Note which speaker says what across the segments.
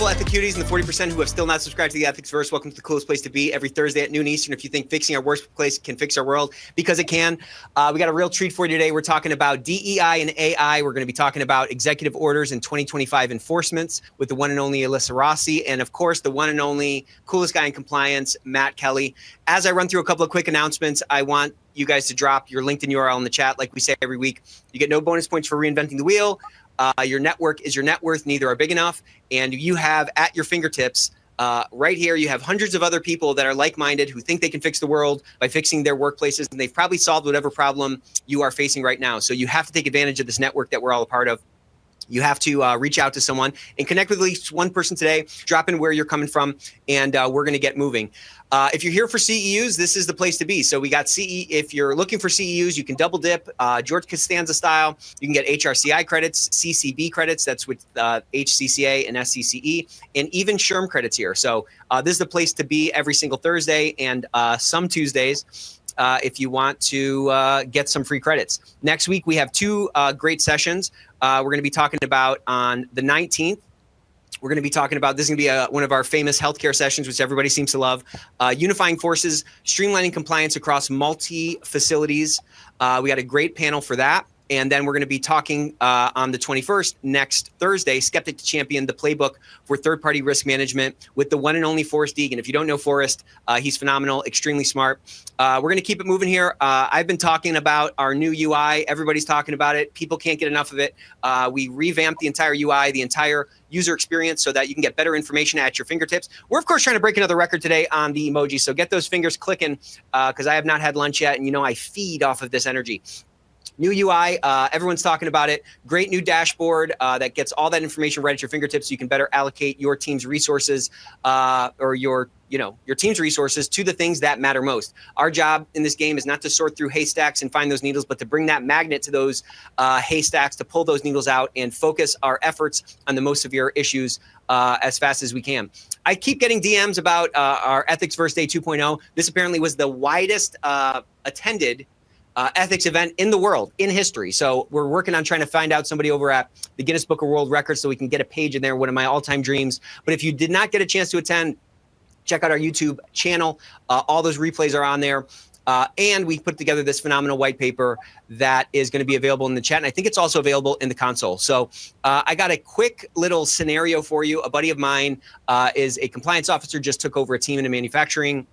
Speaker 1: wonderful Ethicuties and the 40% who have still not subscribed to the Ethicsverse. Welcome to the coolest place to be every Thursday at noon Eastern. If you think fixing our workplace can fix our world, because it can. We got a real treat for you today. We're talking about DEI and AI. We're going to be talking about executive orders and 2025 enforcements with the one and only Alyssa Rossi, and of course, the one and only coolest guy in compliance, Matt Kelly. As I run through a couple of quick announcements, I want you guys to drop your LinkedIn URL in the chat like we say every week. You get no bonus points for reinventing the wheel. Your network is your net worth. Neither are big enough. And you have at your fingertips right here, you have hundreds of other people that are like-minded who think they can fix the world by fixing their workplaces. And they've probably solved whatever problem you are facing right now. So you have to take advantage of this network that we're all a part of. You have to reach out to someone and connect with at least one person today, drop in where you're coming from, and we're going to get moving. If you're here for CEUs, this is the place to be. So we got CE. If you're looking for CEUs, you can double dip George Costanza style. You can get HRCI credits, CCB credits. That's with HCCA and SCCE, and even SHRM credits here. So this is the place to be every single Thursday and some Tuesdays. If you want to get some free credits. Next week, we have two great sessions. We're going to be talking about on the 19th. We're going to be talking about, this is going to be one of our famous healthcare sessions, which everybody seems to love. Unifying forces, streamlining compliance across multi-facilities. We got a great panel for that. And then we're going to be talking on the 21st, next Thursday, Skeptic to Champion, the playbook for third-party risk management with the one and only Forrest Deegan. If you don't know Forrest, he's phenomenal, extremely smart. We're going to keep it moving here. I've been talking about our new UI. Everybody's talking about it. People can't get enough of it. We revamped the entire UI, the entire user experience, so that you can get better information at your fingertips. We're, of course, trying to break another record today on the emoji. So get those fingers clicking because I have not had lunch yet. And, you know, I feed off of this energy. New UI, everyone's talking about it. Great new dashboard that gets all that information right at your fingertips so you can better allocate your team's resources or your team's resources to the things that matter most. Our job in this game is not to sort through haystacks and find those needles, but to bring that magnet to those haystacks, to pull those needles out and focus our efforts on the most severe issues as fast as we can. I keep getting DMs about our Ethicsverse Day 2.0. This apparently was the widest attended ethics event in the world, in history. So we're working on trying to find out somebody over at the Guinness Book of World Records so we can get a page in there, one of my all-time dreams. But if you did not get a chance to attend, check out our YouTube channel. All those replays are on there. And we put together this phenomenal white paper that is going to be available in the chat. And I think it's also available in the console. So I got a quick little scenario for you. A buddy of mine is a compliance officer, just took over a team in a manufacturing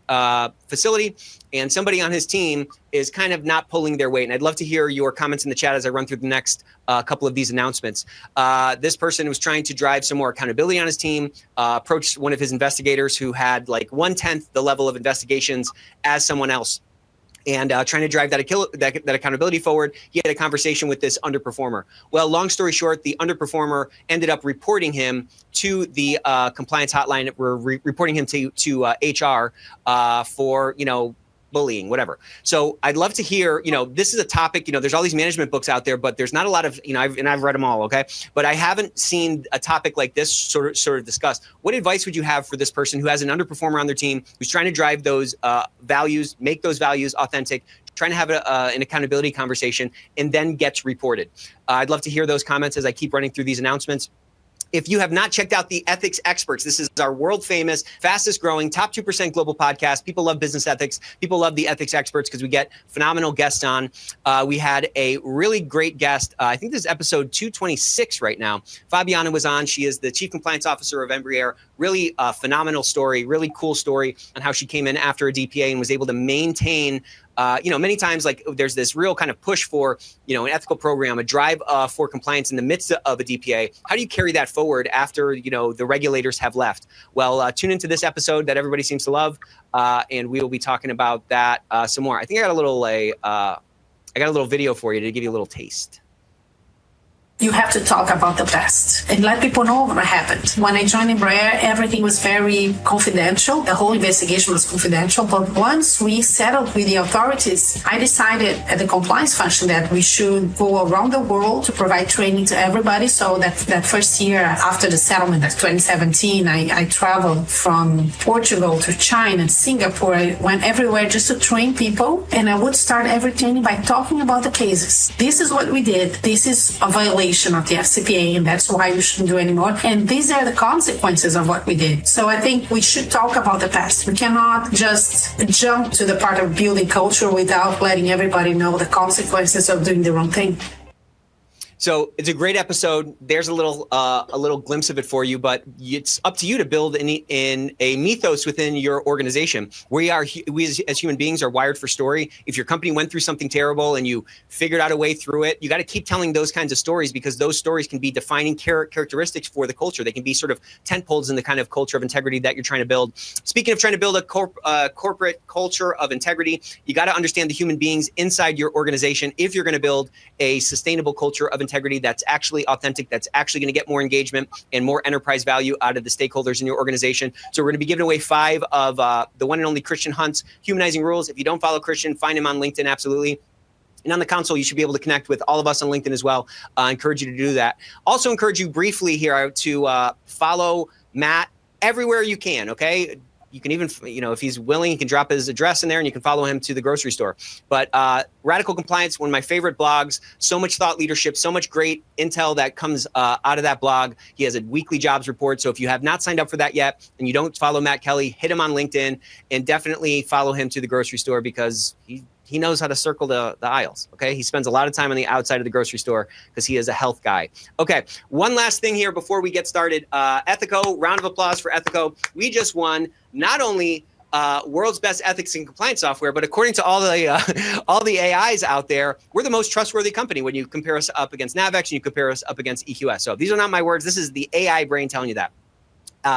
Speaker 1: facility. And somebody on his team is kind of not pulling their weight. And I'd love to hear your comments in the chat as I run through the next couple of these announcements. This person was trying to drive some more accountability on his team, approached one of his investigators who had like 1/10 the level of investigations as someone else. And trying to drive that accountability forward, he had a conversation with this underperformer. Well, long story short, the underperformer ended up reporting him to the compliance hotline. We're reporting him to HR for, bullying, whatever. So I'd love to hear, this is a topic, there's all these management books out there, but there's not a lot of, I've read them all, okay? But I haven't seen a topic like this sort of discussed. What advice would you have for this person who has an underperformer on their team, who's trying to drive those values, make those values authentic, trying to have an accountability conversation, and then gets reported? I'd love to hear those comments as I keep running through these announcements. If you have not checked out the Ethics Experts, this is our world famous, fastest growing, top 2% global podcast. People love business ethics. People love the Ethics Experts because we get phenomenal guests on. We had a really great guest. I think this is episode 226 right now. Fabiana was on. She is the Chief Compliance Officer of Embraer. Really phenomenal story, really cool story on how she came in after a DPA and was able to maintain many times, like there's this real kind of push for, an ethical program, a drive for compliance in the midst of a DPA. How do you carry that forward after, the regulators have left? Well, tune into this episode that everybody seems to love, and we will be talking about that some more. I think I got a little video for you to give you a little taste.
Speaker 2: You have to talk about the past and let people know what happened. When I joined Embraer, everything was very confidential. The whole investigation was confidential. But once we settled with the authorities, I decided at the compliance function that we should go around the world to provide training to everybody. So that first year after the settlement, that's 2017, I traveled from Portugal to China, Singapore. I went everywhere just to train people. And I would start every training by talking about the cases. This is what we did. This is a violation. violation of the FCPA, and that's why we shouldn't do anymore. And these are the consequences of what we did. So I think we should talk about the past. We cannot just jump to the part of building culture without letting everybody know the consequences of doing the wrong thing.
Speaker 1: So it's a great episode. There's a little glimpse of it for you, but it's up to you to build in a mythos within your organization. We as human beings are wired for story. If your company went through something terrible and you figured out a way through it, you got to keep telling those kinds of stories, because those stories can be defining characteristics for the culture. They can be sort of tentpoles in the kind of culture of integrity that you're trying to build. Speaking of trying to build a corporate culture of integrity, you got to understand the human beings inside your organization if you're going to build a sustainable culture of integrity that's actually authentic, that's actually going to get more engagement and more enterprise value out of the stakeholders in your organization. So we're going to be giving away 5 of the one and only Christian Hunt's Humanizing Rules. If you don't follow Christian, find him on LinkedIn, absolutely. And on the council, you should be able to connect with all of us on LinkedIn as well. I encourage you to do that. Also encourage you briefly here to follow Matt everywhere you can, okay? You can even, if he's willing, he can drop his address in there and you can follow him to the grocery store. But Radical Compliance, one of my favorite blogs, so much thought leadership, so much great intel that comes out of that blog. He has a weekly jobs report. So if you have not signed up for that yet and you don't follow Matt Kelly, hit him on LinkedIn and definitely follow him to the grocery store, because he knows how to circle the aisles, okay? He spends a lot of time on the outside of the grocery store because he is a health guy. Okay, one last thing here before we get started. Ethico, round of applause for Ethico. We just won not only world's best ethics and compliance software, but according to all the AIs out there, we're the most trustworthy company when you compare us up against Navex and you compare us up against EQS. So these are not my words. This is the AI brain telling you that.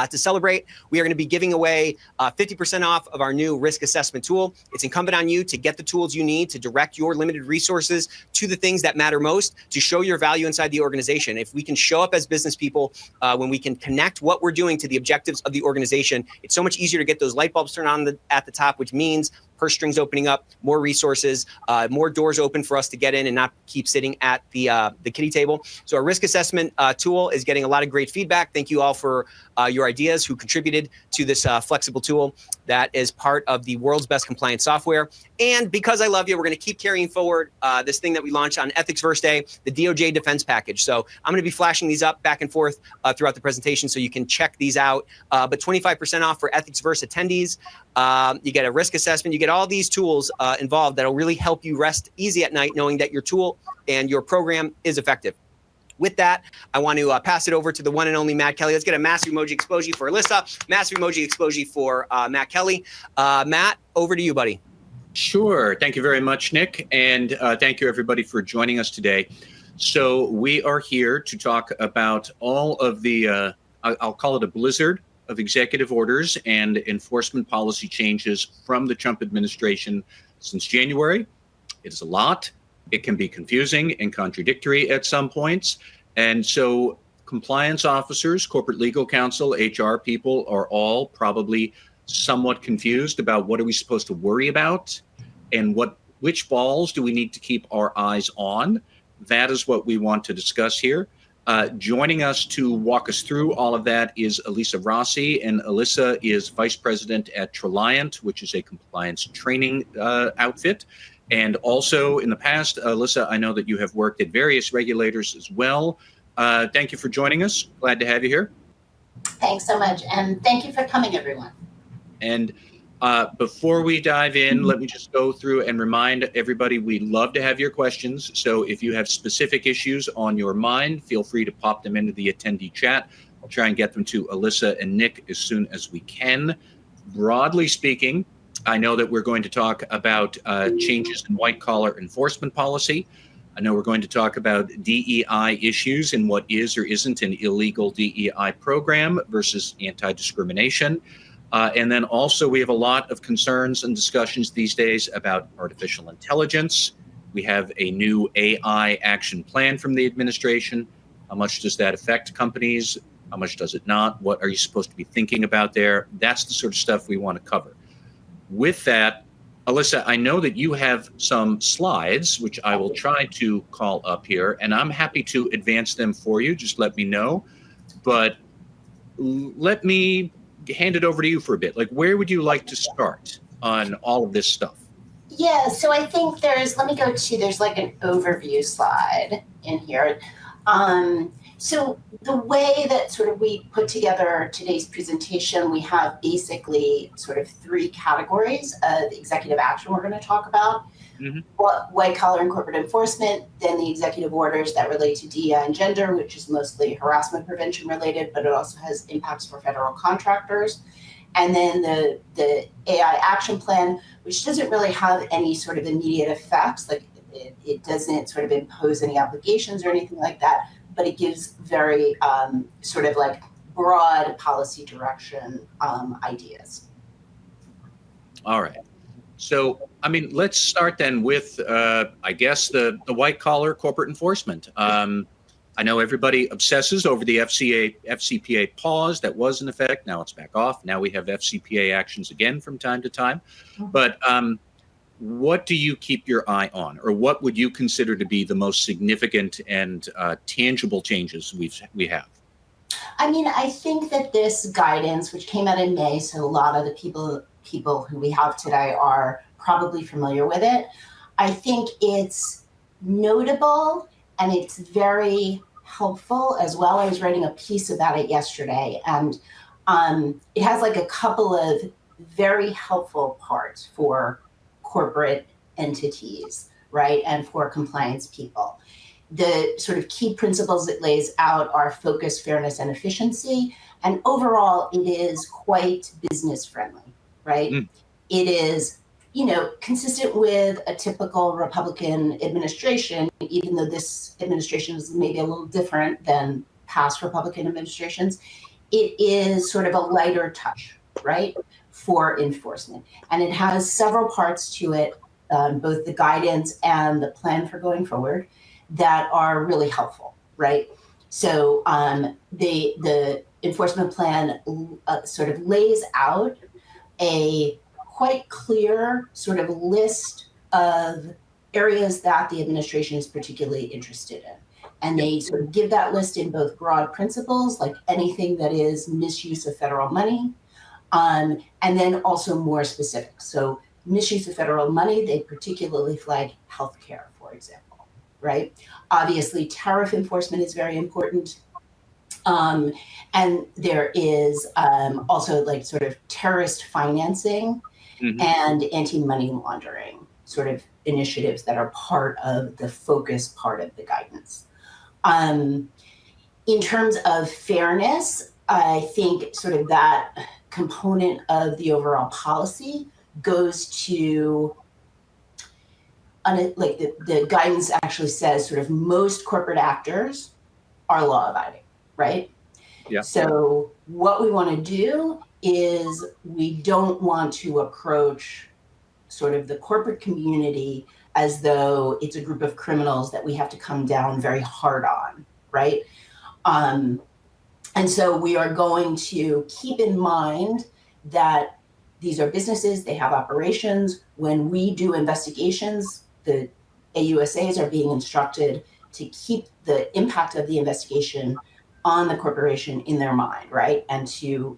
Speaker 1: To celebrate, we are going to be giving away 50% off of our new risk assessment tool. It's incumbent on you to get the tools you need to direct your limited resources to the things that matter most, to show your value inside the organization. If we can show up as business people, when we can connect what we're doing to the objectives of the organization, it's so much easier to get those light bulbs turned on at the top, which means purse strings opening up, more resources, more doors open for us to get in and not keep sitting at the kiddie table. So our risk assessment tool is getting a lot of great feedback. Thank you all for your ideas who contributed to this flexible tool that is part of the world's best compliance software. And because I love you, we're going to keep carrying forward this thing that we launched on Ethicsverse Day, the DOJ Defense Package. So I'm going to be flashing these up back and forth throughout the presentation so you can check these out. But 25% off for Ethicsverse attendees. You get a risk assessment. You get all these tools involved that will really help you rest easy at night knowing that your tool and your program is effective. With that, I want to pass it over to the one and only Matt Kelly. Let's get a massive emoji explosion for Alyssa, massive emoji explosion for Matt Kelly. Matt, over to you, buddy.
Speaker 3: Sure. Thank you very much, Nick. And thank you, everybody, for joining us today. So we are here to talk about all of the, I'll call it a blizzard of executive orders and enforcement policy changes from the Trump administration since January. It is a lot. It can be confusing and contradictory at some points. And so compliance officers, corporate legal counsel, HR people are all probably somewhat confused about what are we supposed to worry about and which balls do we need to keep our eyes on. That is what we want to discuss here. Joining us to walk us through all of that is Elisa Rossi, and Elisa is vice president at Treliant, which is a compliance training outfit. And also in the past, Alyssa, I know that you have worked at various regulators as well. Thank you for joining us. Glad to have you here.
Speaker 4: Thanks so much. And thank you for coming, everyone.
Speaker 3: And before we dive in, let me just go through and remind everybody, we love to have your questions. So if you have specific issues on your mind, feel free to pop them into the attendee chat. I'll try and get them to Alyssa and Nick as soon as we can. Broadly speaking, I know that we're going to talk about changes in white-collar enforcement policy. I know we're going to talk about DEI issues and what is or isn't an illegal DEI program versus anti-discrimination. And then also we have a lot of concerns and discussions these days about artificial intelligence. We have a new AI action plan from the administration. How much does that affect companies? How much does it not? What are you supposed to be thinking about there? That's the sort of stuff we want to cover. With that, Alyssa, I know that you have some slides, which I will try to call up here, and I'm happy to advance them for you. Just let me know. But let me hand it over to you for a bit. Like, where would you like to start on all of this stuff?
Speaker 4: Yeah, so I think there's like an overview slide in here. So the way that sort of we put together today's presentation, we have basically sort of three categories of executive action we're going to talk about.
Speaker 3: Mm-hmm.
Speaker 4: White collar and corporate enforcement, then the executive orders that relate to DEI and gender, which is mostly harassment prevention related, but it also has impacts for federal contractors. And then the AI action plan, which doesn't really have any sort of immediate effects, like it doesn't sort of impose any obligations or anything like that, but it gives very sort of like broad policy direction ideas.
Speaker 3: All right. So, I mean, let's start then with, I guess, the white collar corporate enforcement. I know everybody obsesses over the FCPA pause that was in effect. Now it's back off. Now we have FCPA actions again from time to time. But what do you keep your eye on, or what would you consider to be the most significant and tangible changes we have?
Speaker 4: I mean, I think that this guidance, which came out in May, so a lot of the people who we have today are probably familiar with it. I think it's notable and it's very helpful as well. I was writing a piece about it yesterday, and it has like a couple of very helpful parts for corporate entities, right, and for compliance people. The sort of key principles it lays out are focus, fairness, and efficiency. And overall, it is quite business friendly, right? It is, consistent with a typical Republican administration, even though this administration is maybe a little different than past Republican administrations. It is sort of a lighter touch, right, for enforcement. And it has several parts to it, both the guidance and the plan for going forward, that are really helpful, right? So the enforcement plan sort of lays out a quite clear sort of list of areas that the administration is particularly interested in. And they sort of give that list in both broad principles, like anything that is misuse of federal money, and then also more specific. So misuse of federal money, they particularly flag healthcare, for example, right? Obviously, tariff enforcement is very important. And there is also like sort of terrorist financing and anti-money laundering sort of initiatives that are part of the focus part of the guidance. In terms of fairness, I think sort of that component of the overall policy goes to, like the guidance actually says sort of most corporate actors are law abiding, right?
Speaker 3: Yeah.
Speaker 4: So what we want to do is we don't want to approach sort of the corporate community as though it's a group of criminals that we have to come down very hard on, right? And so we are going to keep in mind that these are businesses, they have operations. When we do investigations, the AUSAs are being instructed to keep the impact of the investigation on the corporation in their mind, right? And to,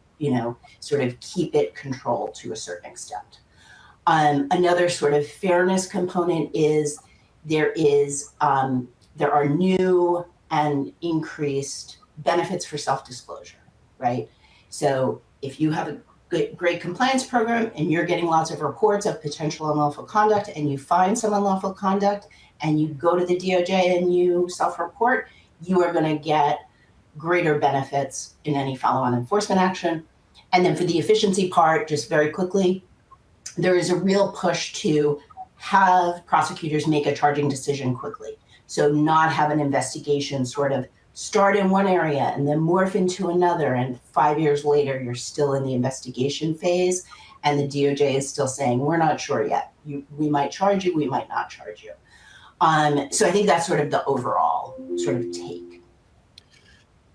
Speaker 4: sort of keep it controlled to a certain extent. Another sort of fairness component is there are new and increased benefits for self-disclosure, right? So if you have a great compliance program and you're getting lots of reports of potential unlawful conduct and you find some unlawful conduct and you go to the DOJ and you self-report, you are going to get greater benefits in any follow-on enforcement action. And then for the efficiency part, just very quickly, there is a real push to have prosecutors make a charging decision quickly. So not have an investigation sort of start in one area and then morph into another. And 5 years later, you're still in the investigation phase. And the DOJ is still saying, we're not sure yet. We might charge you, we might not charge you. So I think that's sort of the overall sort of take.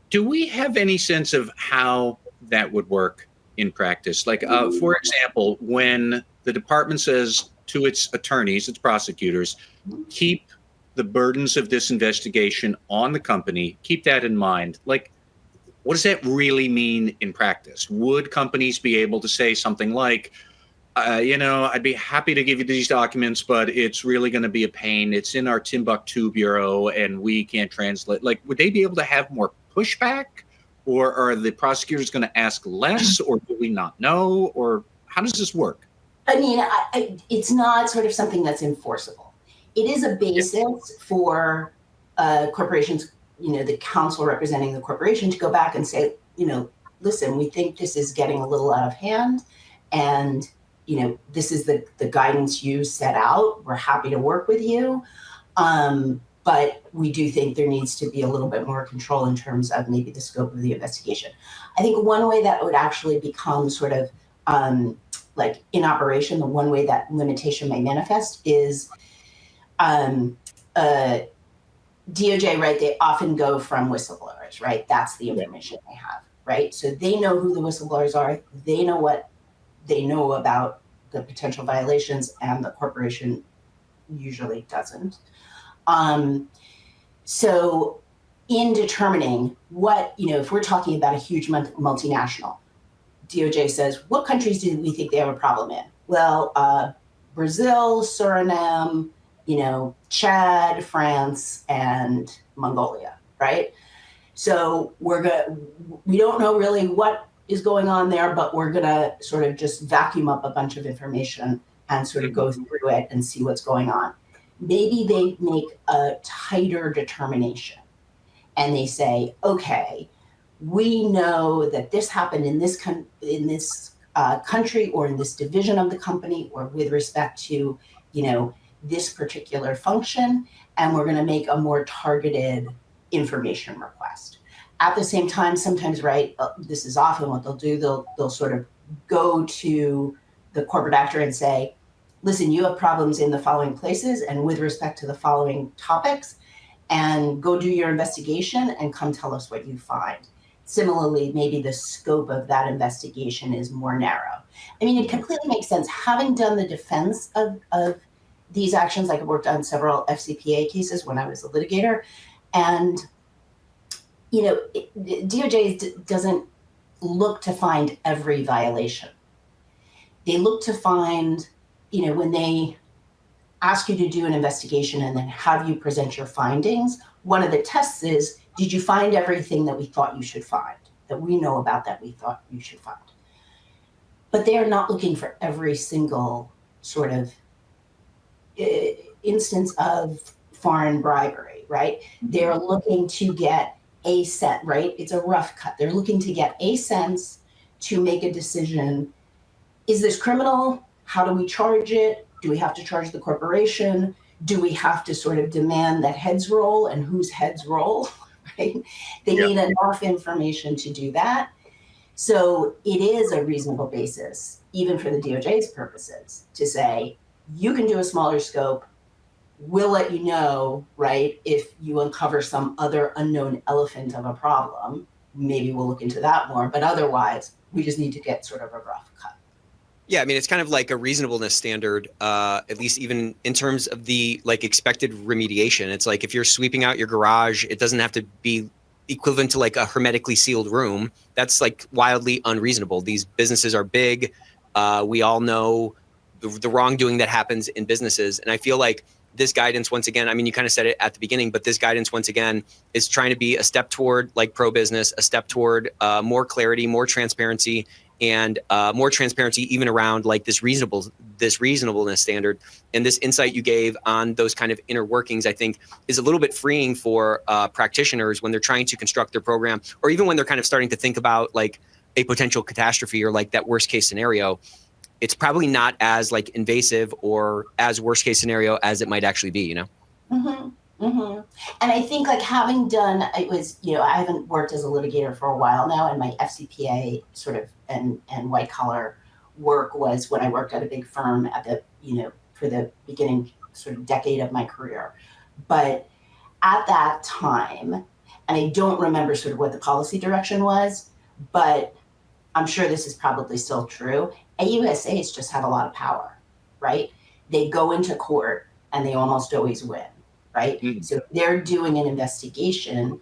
Speaker 3: Do we have any sense of how that would work in practice? Like, for example, when the department says to its attorneys, its prosecutors, keep the burdens of this investigation on the company, keep that in mind. Like, what does that really mean in practice? Would companies be able to say something like, I'd be happy to give you these documents, but it's really going to be a pain. It's in our Timbuktu bureau, and we can't translate. Like, would they be able to have more pushback, or are the prosecutors going to ask less, or do we not know, or how does this work?
Speaker 4: I mean, it's not sort of something that's enforceable. It is a basis for corporations, the counsel representing the corporation to go back and say, listen, we think this is getting a little out of hand, and this is the guidance you set out. We're happy to work with you. But we do think there needs to be a little bit more control in terms of maybe the scope of the investigation. I think one way that would actually become sort of like in operation, the one way that limitation may manifest is DOJ, right? They often go from whistleblowers, right? That's the information they have, right? So they know who the whistleblowers are. They know what they know about the potential violations, and the corporation usually doesn't. So in determining what, if we're talking about a huge multinational, DOJ says, what countries do we think they have a problem in? Well, Brazil, Suriname, Chad, France, and Mongolia, right? So we don't know really what is going on there, but we're going to sort of just vacuum up a bunch of information and sort of go through it and see what's going on. Maybe they make a tighter determination and they say, okay, we know that this happened in this country or in this division of the company or with respect to, this particular function, and we're going to make a more targeted information request. At the same time, sometimes, right, this is often what they'll do. They'll sort of go to the corporate actor and say, listen, you have problems in the following places and with respect to the following topics, and go do your investigation and come tell us what you find. Similarly, maybe the scope of that investigation is more narrow. I mean, it completely makes sense. Having done the defense of these actions, like I worked on several FCPA cases when I was a litigator, and DOJ doesn't look to find every violation. They look to find, when they ask you to do an investigation and then have you present your findings, one of the tests is, did you find everything that we thought you should find, that we know about that we thought you should find? But they are not looking for every single sort of instance of foreign bribery, right? They're looking to get a sense, right? It's a rough cut. They're looking to get a sense to make a decision. Is this criminal? How do we charge it? Do we have to charge the corporation? Do we have to sort of demand that heads roll, and whose heads roll, right? They need enough information to do that. So it is a reasonable basis, even for the DOJ's purposes, to say, you can do a smaller scope. We'll let you know, right, if you uncover some other unknown elephant of a problem. Maybe we'll look into that more. But otherwise, we just need to get sort of a rough cut.
Speaker 1: Yeah, I mean, it's kind of like a reasonableness standard, at least even in terms of the expected remediation. It's like if you're sweeping out your garage, it doesn't have to be equivalent to like a hermetically sealed room. That's like wildly unreasonable. These businesses are big. We all know the wrongdoing that happens in businesses. And I feel like this guidance, once again, I mean, you kind of said it at the beginning, but this guidance, once again, is trying to be a step toward like pro-business, a step toward more clarity, more transparency, and more transparency even around like this reasonableness standard. And this insight you gave on those kind of inner workings, I think, is a little bit freeing for practitioners when they're trying to construct their program, or even when they're kind of starting to think about like a potential catastrophe or like that worst case scenario. It's probably not as like invasive or as worst case scenario as it might actually be,
Speaker 4: And I think like having done, it was, I haven't worked as a litigator for a while now, and my FCPA sort of and white collar work was when I worked at a big firm at the, for the beginning sort of decade of my career. But at that time, and I don't remember sort of what the policy direction was, but I'm sure this is probably still true. AUSAs just have a lot of power, right? They go into court and they almost always win, right? Mm-hmm. So if they're doing an investigation,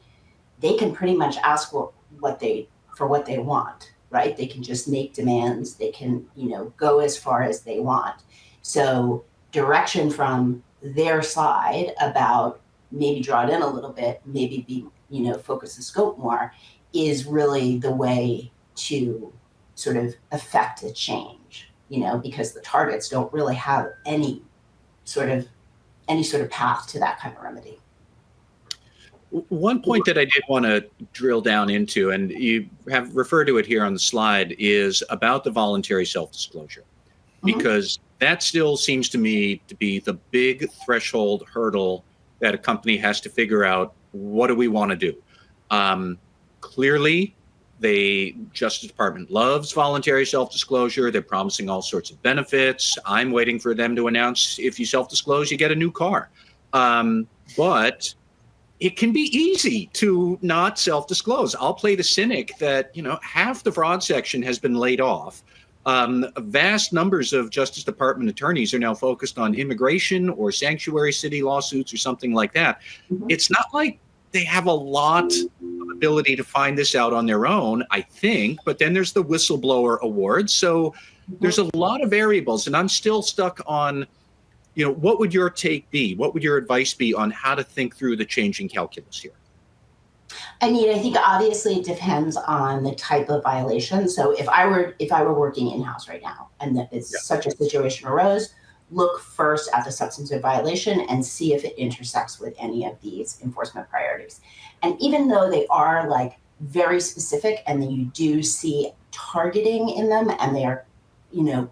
Speaker 4: they can pretty much ask for what they want, right? They can just make demands. They can, go as far as they want. So direction from their side about maybe draw it in a little bit, maybe be, focus the scope more, is really the way to sort of affect a change, because the targets don't really have any sort of path to that kind of remedy.
Speaker 3: One point that I did want to drill down into, and you have referred to it here on the slide, is about the voluntary self-disclosure, because that still seems to me to be the big threshold hurdle that a company has to figure out. What do we want to do? Clearly, the Justice Department loves voluntary self-disclosure. They're promising all sorts of benefits. I'm waiting for them to announce, if you self-disclose, you get a new car. But it can be easy to not self-disclose. I'll play the cynic that, half the fraud section has been laid off. Vast numbers of Justice Department attorneys are now focused on immigration or sanctuary city lawsuits or something like that. It's not like they have a lot of ability to find this out on their own, I think, but then there's the whistleblower award. So there's a lot of variables, and I'm still stuck on, what would your take be? What would your advice be on how to think through the changing calculus here?
Speaker 4: I mean, I think obviously it depends on the type of violation. So if I were working in-house right now and that it's such a situation arose, look first at the substantive violation and see if it intersects with any of these enforcement priorities. And even though they are like very specific and then you do see targeting in them and they are,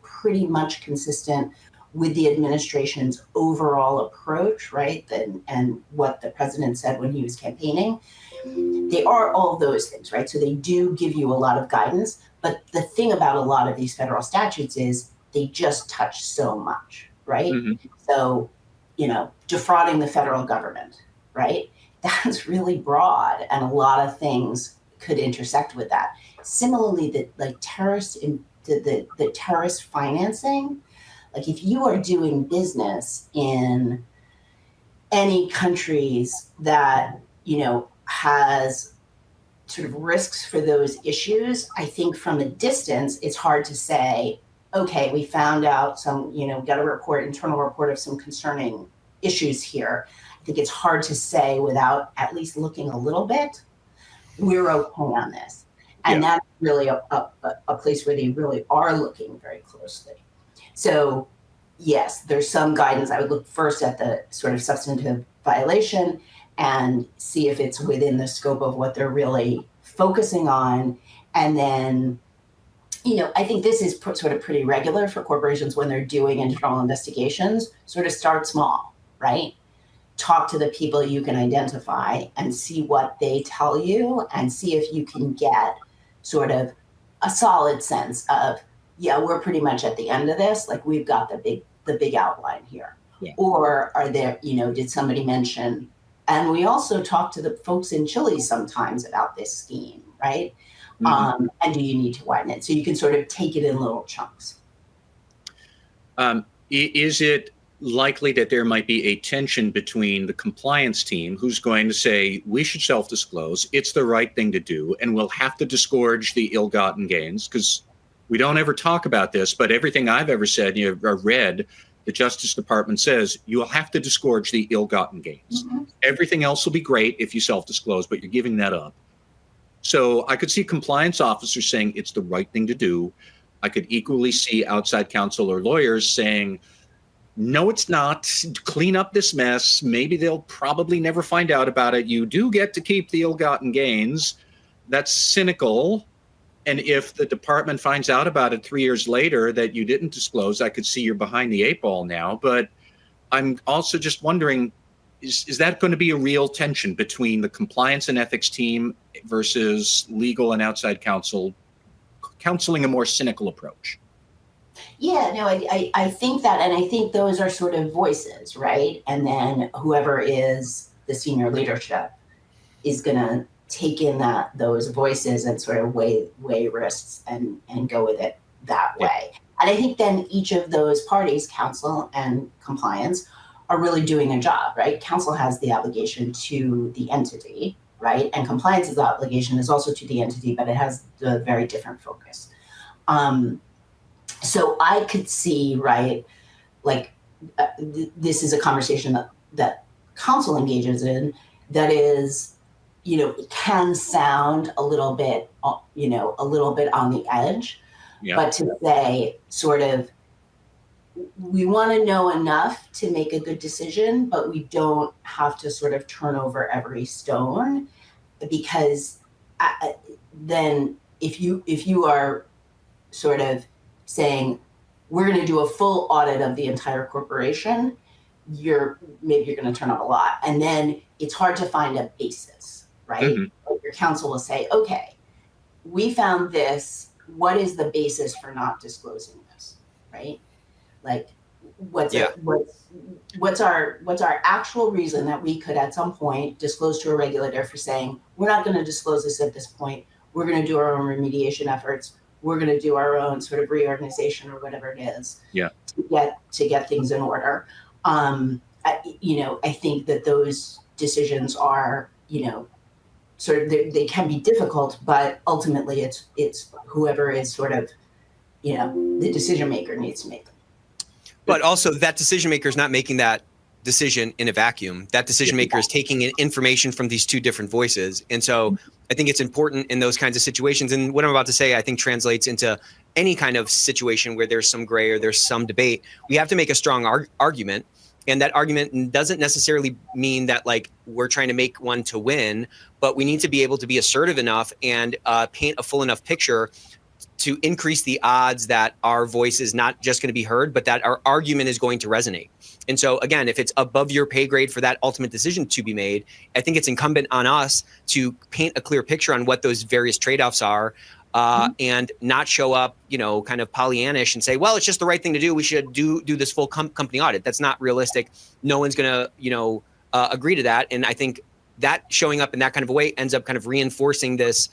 Speaker 4: pretty much consistent with the administration's overall approach, right? And what the president said when he was campaigning, they are all those things, right? So they do give you a lot of guidance. But the thing about a lot of these federal statutes is they just touch so much, right? So, defrauding the federal government, right? That's really broad, and a lot of things could intersect with that. Similarly, the terrorist financing, like if you are doing business in any countries that, has sort of risks for those issues, I think from a distance, it's hard to say, okay, we found out some, got a internal report of some concerning issues here. I think it's hard to say without at least looking a little bit, we're okay on this. And that's really a place where they really are looking very closely. So yes, there's some guidance. I would look first at the sort of substantive violation and see if it's within the scope of what they're really focusing on. And then, I think this is sort of pretty regular for corporations when they're doing internal investigations, sort of start small, right? Talk to the people you can identify and see what they tell you and see if you can get sort of a solid sense of, we're pretty much at the end of this. Like we've got the big outline here. Or are there, did somebody mention, and we also talk to the folks in Chile sometimes about this scheme, right? And do you need to widen it? So you can sort of take it in little chunks.
Speaker 3: Is it likely that there might be a tension between the compliance team, who's going to say, we should self-disclose, it's the right thing to do, and we'll have to disgorge the ill-gotten gains? Because we don't ever talk about this, but everything I've ever said, read, the Justice Department says you'll have to disgorge the ill-gotten gains. Everything else will be great if you self-disclose, but you're giving that up. So I could see compliance officers saying it's the right thing to do. I could equally see outside counsel or lawyers saying, no, it's not. Clean up this mess. Maybe they'll probably never find out about it. You do get to keep the ill-gotten gains. That's cynical. And if the department finds out about it 3 years later that you didn't disclose, I could see you're behind the 8 ball now. But I'm also just wondering, is that going to be a real tension between the compliance and ethics team versus legal and outside counsel counseling a more cynical approach?
Speaker 4: Yeah, no, I think that, and I think those are sort of voices, right? And then whoever is the senior leadership is going to take in those voices and sort of weigh risks and go with it that way. And I think then each of those parties, counsel and compliance, are really doing a job, right? Counsel has the obligation to the entity, right? And compliance's obligation is also to the entity, but it has a very different focus. So I could see, right, like this is a conversation that counsel engages in that is, it can sound a little bit on the edge, but to say sort of, we want to know enough to make a good decision, but we don't have to sort of turn over every stone, because then if you are sort of saying, we're going to do a full audit of the entire corporation, maybe you're going to turn up a lot. And then it's hard to find a basis, right? Like your counsel will say, okay, we found this. What is the basis for not disclosing this, right? Like, what's our actual reason that we could at some point disclose to a regulator for saying, we're not going to disclose this at this point. We're going to do our own remediation efforts. We're going to do our own sort of reorganization or whatever it is to get things in order. I think that those decisions are, sort of, they can be difficult, but ultimately it's whoever is sort of, the decision maker needs to make them.
Speaker 1: But also that decision maker is not making that decision in a vacuum. That decision maker is taking in information from these two different voices. And so I think it's important in those kinds of situations. And what I'm about to say, I think translates into any kind of situation where there's some gray or there's some debate. We have to make a strong argument. And that argument doesn't necessarily mean that like we're trying to make one to win, but we need to be able to be assertive enough and paint a full enough picture to increase the odds that our voice is not just going to be heard, but that our argument is going to resonate. And so again, if it's above your pay grade for that ultimate decision to be made, I think it's incumbent on us to paint a clear picture on what those various trade-offs are, and not show up, kind of Pollyannish and say, well, it's just the right thing to do. We should do this full company audit. That's not realistic. No one's going to, agree to that. And I think that showing up in that kind of a way ends up kind of reinforcing this,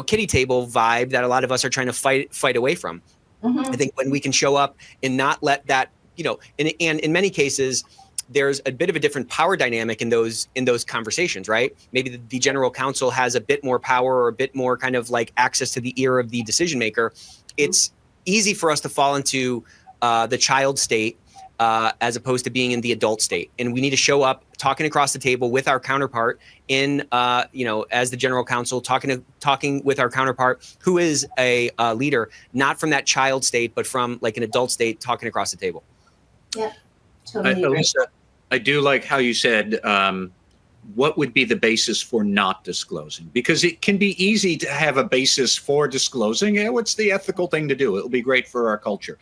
Speaker 1: kiddie table vibe that a lot of us are trying to fight away from. I think when we can show up and not let that, and in many cases, there's a bit of a different power dynamic in those conversations, right? Maybe the general counsel has a bit more power or a bit more kind of like access to the ear of the decision maker. It's easy for us to fall into the child state as opposed to being in the adult state. And we need to show up talking across the table with our counterpart in, as the general counsel, talking with our counterpart who is a leader, not from that child state, but from like an adult state, talking across the table.
Speaker 4: Yeah, totally agree.
Speaker 3: Alyssa, I do like how you said, what would be the basis for not disclosing? Because it can be easy to have a basis for disclosing. What's the ethical thing to do? It'll be great for our culture.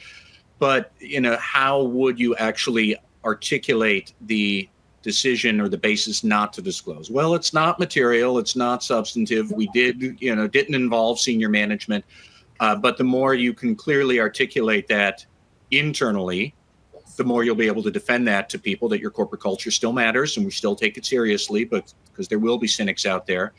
Speaker 3: But, how would you actually articulate the decision or the basis not to disclose? Well, it's not material. It's not substantive. We didn't involve senior management. But the more you can clearly articulate that internally, the more you'll be able to defend that to people that your corporate culture still matters and we still take it seriously, but because there will be cynics out there.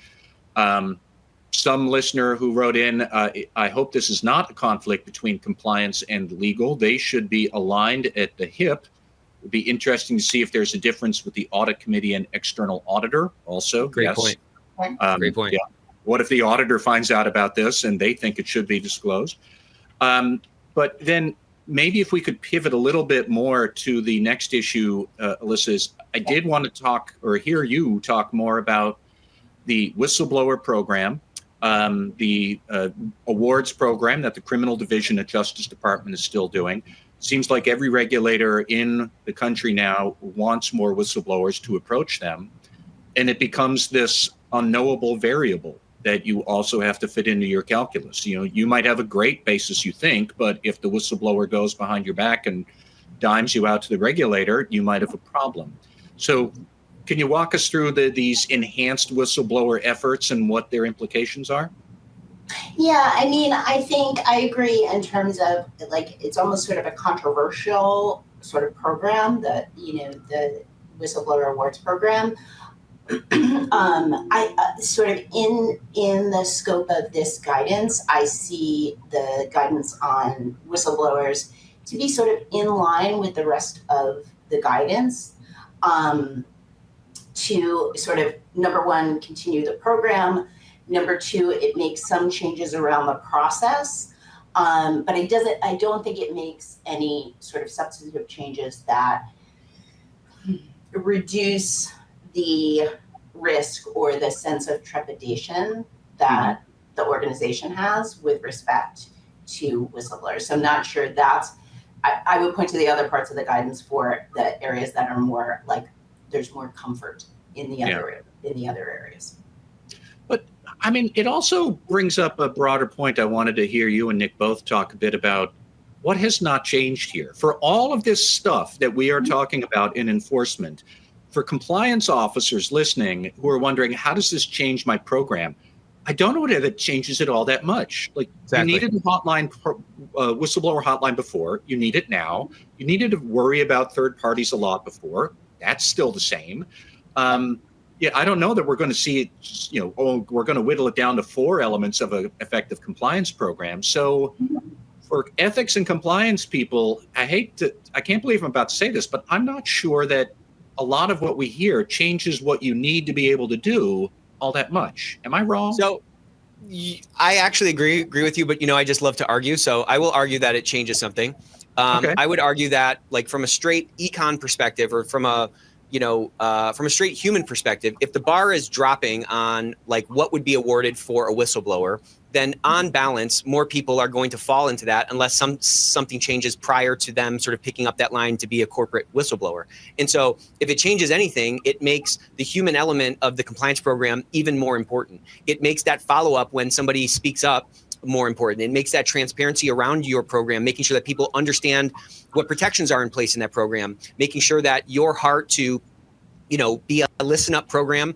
Speaker 3: Some listener who wrote in, I hope this is not a conflict between compliance and legal. They should be aligned at the hip. It would be interesting to see if there's a difference with the audit committee and external auditor also.
Speaker 1: Great point. Great point.
Speaker 3: Yeah. What if the auditor finds out about this and they think it should be disclosed? But then maybe if we could pivot a little bit more to the next issue, Alyssa, I did want to talk or hear you talk more about the whistleblower program, the awards program that the criminal division at Justice Department is still doing. Seems like every regulator in the country now wants more whistleblowers to approach them. And it becomes this unknowable variable that you also have to fit into your calculus. You might have a great basis, you think, but if the whistleblower goes behind your back and dimes you out to the regulator, you might have a problem. So can you walk us through these enhanced whistleblower efforts and what their implications are?
Speaker 4: Yeah, I think I agree in terms of like it's almost sort of a controversial sort of program, the whistleblower awards program. I sort of in the scope of this guidance, I see the guidance on whistleblowers to be sort of in line with the rest of the guidance. to sort of, number one, continue the program. Number two, it makes some changes around the process, but I don't think it makes any sort of substantive changes that reduce the risk or the sense of trepidation that the organization has with respect to whistleblowers. So I'm not sure I would point to the other parts of the guidance for the areas that are more like there's more comfort in the other areas.
Speaker 3: But I mean, it also brings up a broader point. I wanted to hear you and Nick both talk a bit about what has not changed here. For all of this stuff that we are talking about in enforcement, for compliance officers listening who are wondering, how does this change my program? I don't know that it changes it all that much. Like
Speaker 1: Exactly.
Speaker 3: You needed a hotline, whistleblower hotline before. You need it now. You needed to worry about third parties a lot before. That's still the same. Yeah, I don't know that we're going to see it, we're going to whittle it down to 4 elements of an effective compliance program. So for ethics and compliance people, I can't believe I'm about to say this, but I'm not sure that a lot of what we hear changes what you need to be able to do all that much. Am I wrong?
Speaker 1: So I actually agree with you, but I just love to argue. So I will argue that it changes something.
Speaker 3: Okay.
Speaker 1: I would argue that, like, from a straight econ perspective, or from a straight human perspective, if the bar is dropping on like what would be awarded for a whistleblower, then on balance, more people are going to fall into that unless something changes prior to them sort of picking up that line to be a corporate whistleblower. And so if it changes anything, it makes the human element of the compliance program even more important. It makes that follow-up when somebody speaks up more important. It makes that transparency around your program, making sure that people understand what protections are in place in that program, making sure that your heart to be a listen up program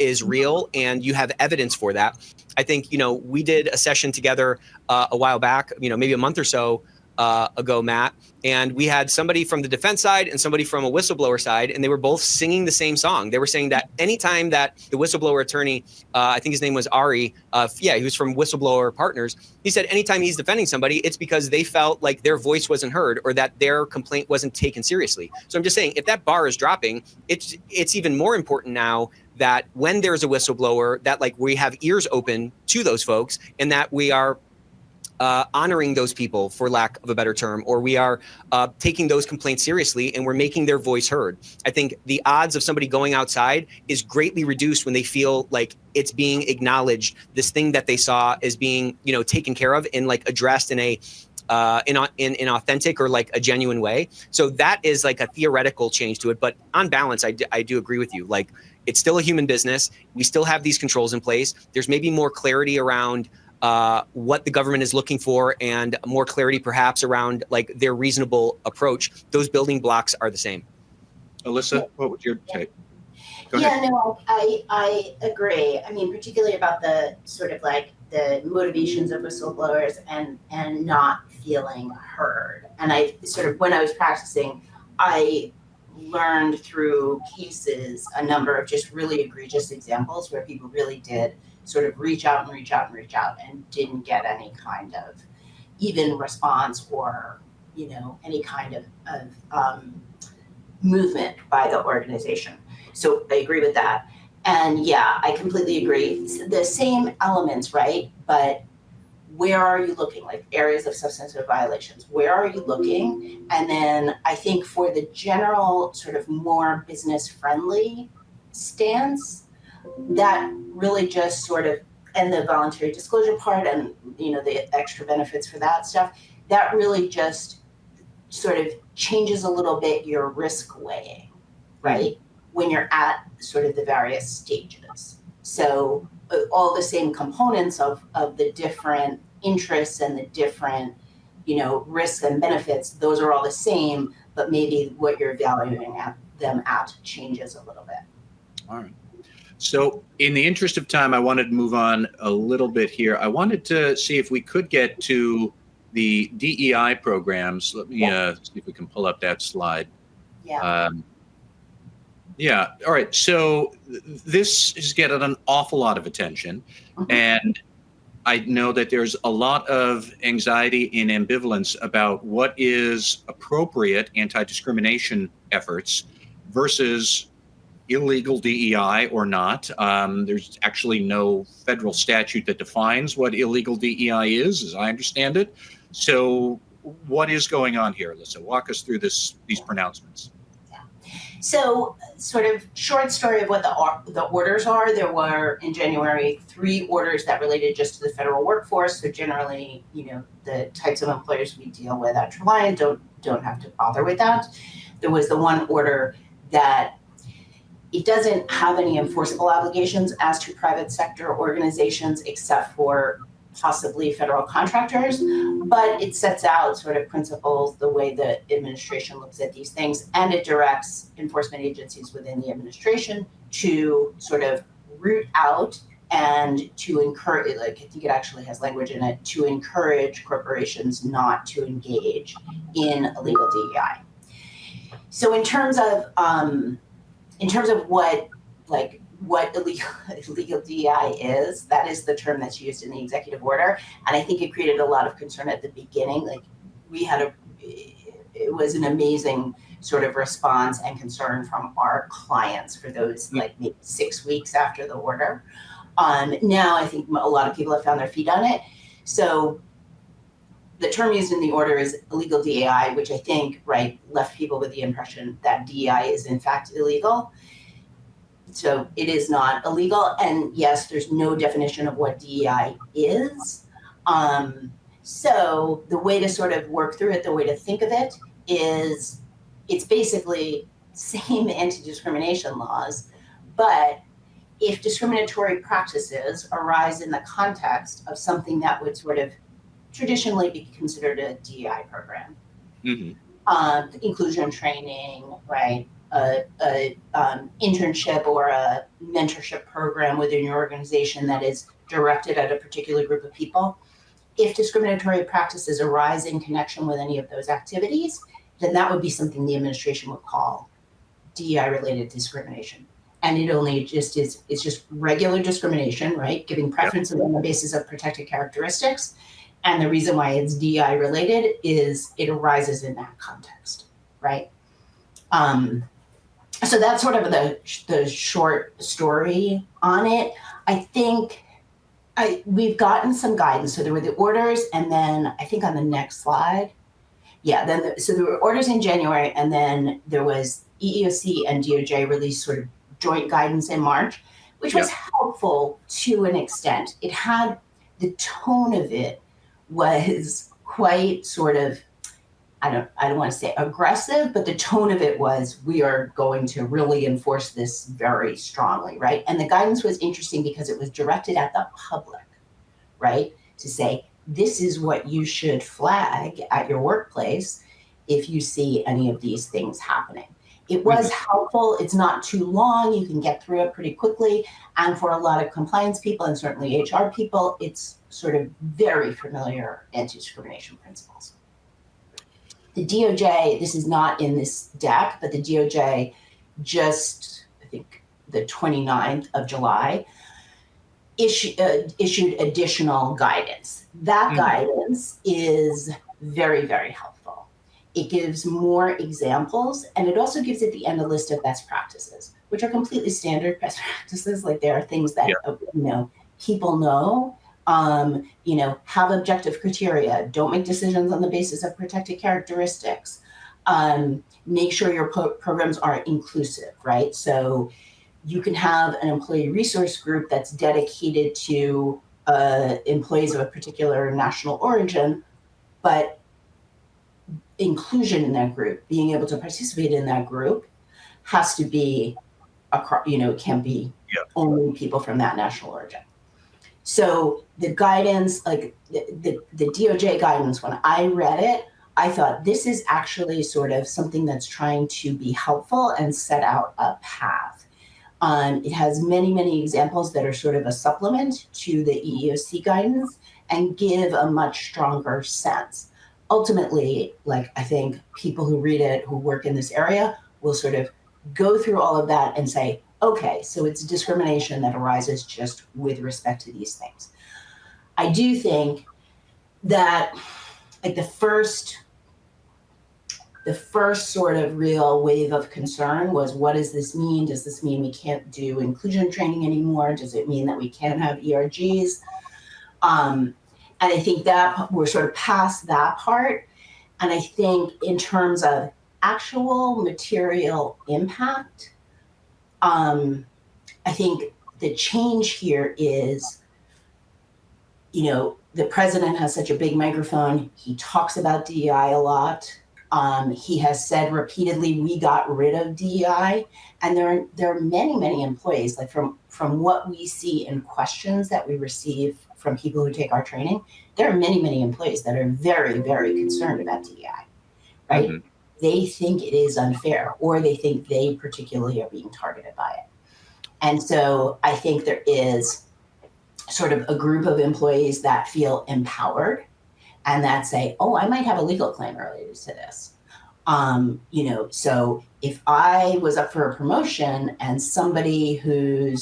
Speaker 1: is real and you have evidence for that. I think, we did a session together a while back, maybe a month or so ago, Matt, and we had somebody from the defense side and somebody from a whistleblower side, and they were both singing the same song. They were saying that anytime that the whistleblower attorney, I think his name was Ari, he was from Whistleblower Partners. He said anytime he's defending somebody, it's because they felt like their voice wasn't heard or that their complaint wasn't taken seriously. So I'm just saying, if that bar is dropping, it's even more important now that when there's a whistleblower, that like we have ears open to those folks and that we are honoring those people, for lack of a better term, or we are taking those complaints seriously and we're making their voice heard. I think the odds of somebody going outside is greatly reduced when they feel like it's being acknowledged, this thing that they saw is being, taken care of and like addressed in a in authentic or like a genuine way. So that is like a theoretical change to it. But on balance, I do agree with you. Like, it's still a human business. We still have these controls in place. There's maybe more clarity around what the government is looking for and more clarity perhaps around like their reasonable approach. Those building blocks are the same.
Speaker 3: Alyssa, what would your take?
Speaker 4: No, I agree. I mean, particularly about the sort of like the motivations of whistleblowers and not feeling heard. And I sort of, when I was practicing, I learned through cases a number of just really egregious examples where people really did sort of reach out and didn't get any kind of even response or, any kind of movement by the organization. So I agree with that. And yeah, I completely agree. It's the same elements, right? But where are you looking? Like areas of substantive violations, where are you looking? And then I think for the general sort of more business friendly stance, that really just sort of, and the voluntary disclosure part and, the extra benefits for that stuff, that really just sort of changes a little bit your risk weighing, right? When you're at sort of the various stages. So all the same components of the different interests and the different, risks and benefits, those are all the same, but maybe what you're evaluating them at changes a little bit.
Speaker 3: All right. So in the interest of time, I wanted to move on a little bit here. I wanted to see if we could get to the DEI programs. Let me see if we can pull up that slide.
Speaker 4: Yeah.
Speaker 3: Yeah. All right. So this is getting an awful lot of attention. Mm-hmm. And I know that there's a lot of anxiety and ambivalence about what is appropriate anti-discrimination efforts versus illegal DEI or not. There's actually no federal statute that defines what illegal DEI is, as I understand it. So what is going on here, Alyssa? Walk us through these pronouncements.
Speaker 4: So, sort of short story of what the orders are. There were in January 3 orders that related just to the federal workforce. So generally, the types of employers we deal with at Treliant don't have to bother with that. There was the one order that it doesn't have any enforceable obligations as to private sector organizations, except for possibly federal contractors, but it sets out sort of principles, the way the administration looks at these things, and it directs enforcement agencies within the administration to sort of root out and to encourage, like I think it actually has language in it, to encourage corporations not to engage in illegal DEI. So in terms of what illegal DEI is, that is the term that's used in the executive order. And I think it created a lot of concern at the beginning. Like it was an amazing sort of response and concern from our clients for those like maybe 6 weeks after the order. Now I think a lot of people have found their feet on it. So the term used in the order is illegal DEI, which I think, left people with the impression that DEI is in fact illegal. So it is not illegal. And yes, there's no definition of what DEI is. So the way to sort of work through it, the way to think of it is it's basically same anti-discrimination laws, but if discriminatory practices arise in the context of something that would sort of traditionally be considered a DEI program, inclusion training, internship or a mentorship program within your organization that is directed at a particular group of people. If discriminatory practices arise in connection with any of those activities, then that would be something the administration would call DEI-related discrimination. And it only just is, it's just regular discrimination, giving preferences on the basis of protected characteristics. And the reason why it's DEI related is it arises in that context, right? So that's sort of the short story on it. I think we've gotten some guidance. So there were the orders, and then I think on the next slide, so there were orders in January, and then there was EEOC and DOJ released sort of joint guidance in March, which was helpful to an extent. It had, the tone of it was quite sort of, I don't want to say aggressive, but the tone of it was, we are going to really enforce this very strongly, right? And the guidance was interesting because it was directed at the public, right? To say, this is what you should flag at your workplace if you see any of these things happening. It was helpful. It's not too long. You can get through it pretty quickly. And for a lot of compliance people and certainly HR people, it's sort of very familiar anti-discrimination principles. The DOJ, this is not in this deck, but the DOJ just, I think, the 29th of July, issued additional guidance. That guidance is very, very helpful. It gives more examples, and it also gives at the end a list of best practices, which are completely standard best practices. Like there are things that people know. Have objective criteria. Don't make decisions on the basis of protected characteristics. Make sure your programs are inclusive, right? So you can have an employee resource group that's dedicated to employees of a particular national origin, but inclusion in that group, being able to participate in that group, has to be, it can't be only people from that national origin. So the guidance, like the DOJ guidance, when I read it, I thought this is actually sort of something that's trying to be helpful and set out a path. It has many, many examples that are sort of a supplement to the EEOC guidance and give a much stronger sense. Ultimately, I think people who read it, who work in this area, will sort of go through all of that and say, okay, so it's discrimination that arises just with respect to these things. I do think that the first the first sort of real wave of concern was, what does this mean? Does this mean we can't do inclusion training anymore? Does it mean that we can't have ERGs? And I think that we're sort of past that part. And I think in terms of actual material impact, I think the change here is, the president has such a big microphone. He talks about DEI a lot. He has said repeatedly, we got rid of DEI. And there are many, many employees, like from what we see in questions that we receive from people who take our training, there are many, many employees that are very, very concerned about DEI, right? Mm-hmm. They think it is unfair, or they think they particularly are being targeted by it. And so I think there is sort of a group of employees that feel empowered and that say, oh, I might have a legal claim related to this. So if I was up for a promotion and somebody who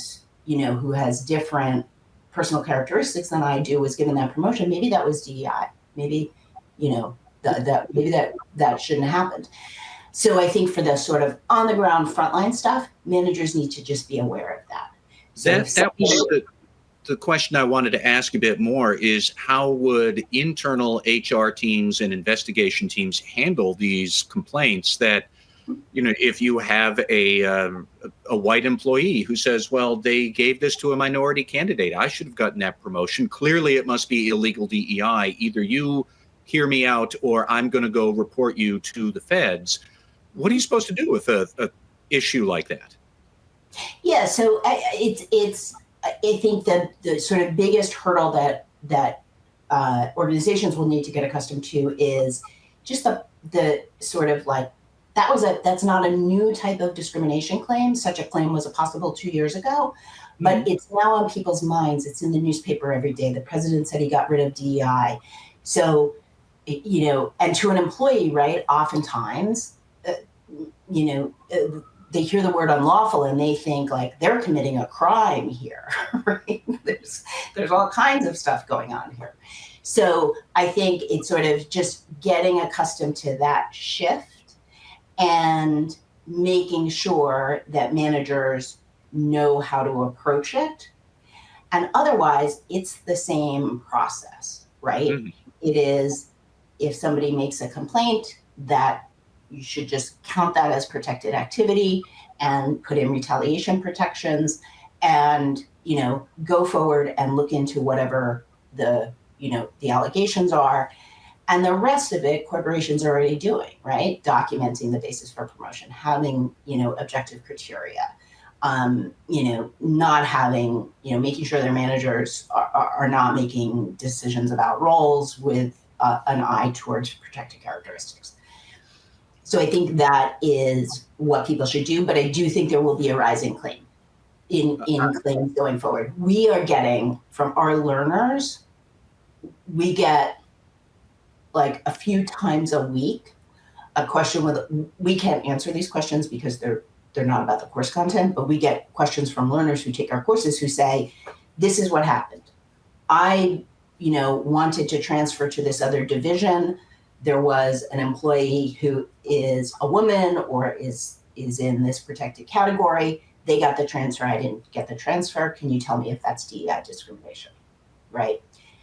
Speaker 4: has different personal characteristics than I do was given that promotion, maybe that was DEI. Maybe, that shouldn't have happened. So I think for the sort of on the ground frontline stuff, managers need to just be aware of that. So
Speaker 3: that was the question I wanted to ask a bit more is, how would internal HR teams and investigation teams handle these complaints that, if you have a white employee who says, well, they gave this to a minority candidate, I should have gotten that promotion. Clearly it must be illegal DEI. Either you hear me out or I'm going to go report you to the feds. What are you supposed to do with a issue like that?
Speaker 4: Yeah, so I think that the sort of biggest hurdle that organizations will need to get accustomed to is just the sort of like, that's not a new type of discrimination claim. Such a claim was possible 2 years ago, but it's now on people's minds. It's in the newspaper every day. The president said he got rid of DEI. So, and to an employee, right, oftentimes, they hear the word unlawful and they think like they're committing a crime here, right? There's all kinds of stuff going on here. So I think it's sort of just getting accustomed to that shift and making sure that managers know how to approach it. And otherwise, it's the same process, right? Mm-hmm. It is, if somebody makes a complaint, that you should just count that as protected activity and put in retaliation protections and, go forward and look into whatever the allegations are. And the rest of it, corporations are already doing, right? Documenting the basis for promotion, having, objective criteria, not having, making sure their managers are not making decisions about roles with an eye towards protected characteristics. So I think that is what people should do, but I do think there will be a rising claim in claims going forward. We are getting from our learners, we get like a few times a week a question we can't answer these questions because they're not about the course content, but we get questions from learners who take our courses who say, this is what happened. I, wanted to transfer to this other division. There was an employee who is a woman or is in this protected category. They got the transfer. I didn't get the transfer. Can you tell me if that's DEI discrimination? Right.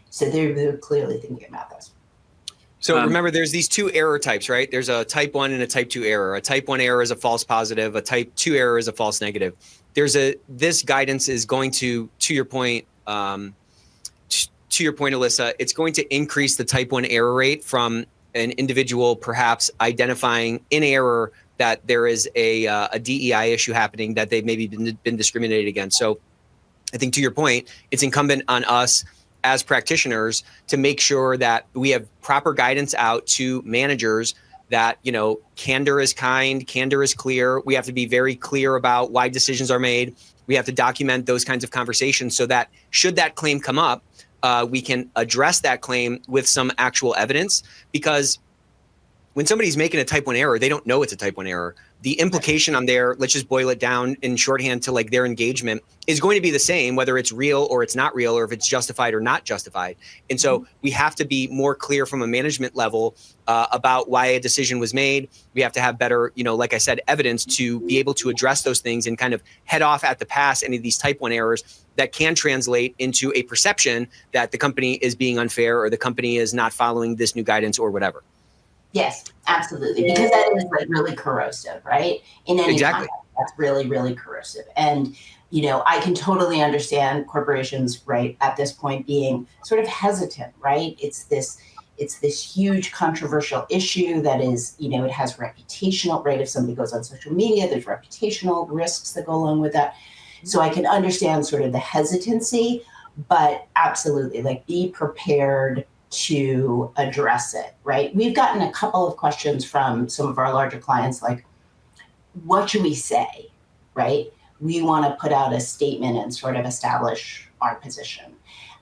Speaker 4: So they're clearly thinking about this.
Speaker 1: So remember, there's these two error types, right? There's a type 1 and a type 2 error. A type 1 error is a false positive. A type 2 error is a false negative. This guidance is going to your point, Alyssa, it's going to increase the type 1 error rate from an individual perhaps identifying in error that there is a DEI issue happening, that they've maybe been discriminated against. So I think to your point, it's incumbent on us as practitioners to make sure that we have proper guidance out to managers that, candor is kind, candor is clear. We have to be very clear about why decisions are made. We have to document those kinds of conversations so that should that claim come up, we can address that claim with some actual evidence. Because when somebody's making a type 1 error, they don't know it's a type 1 error. the implication on there, let's just boil it down in shorthand to like their engagement, is going to be the same, whether it's real or it's not real, or if it's justified or not justified. And so we have to be more clear from a management level about why a decision was made. We have to have better, like I said, evidence to be able to address those things and kind of head off at the pass any of these type 1 errors that can translate into a perception that the company is being unfair or the company is not following this new guidance or whatever.
Speaker 4: Yes, absolutely. Because that is like really corrosive, right? In any
Speaker 1: Exactly.
Speaker 4: context, that's really, really corrosive. And, I can totally understand corporations, right, at this point being sort of hesitant, right? It's this huge controversial issue that is, it has reputational, right? If somebody goes on social media, there's reputational risks that go along with that. So I can understand sort of the hesitancy, but absolutely, like, be prepared to address it, right? We've gotten a couple of questions from some of our larger clients, like, what should we say, right? We want to put out a statement and sort of establish our position.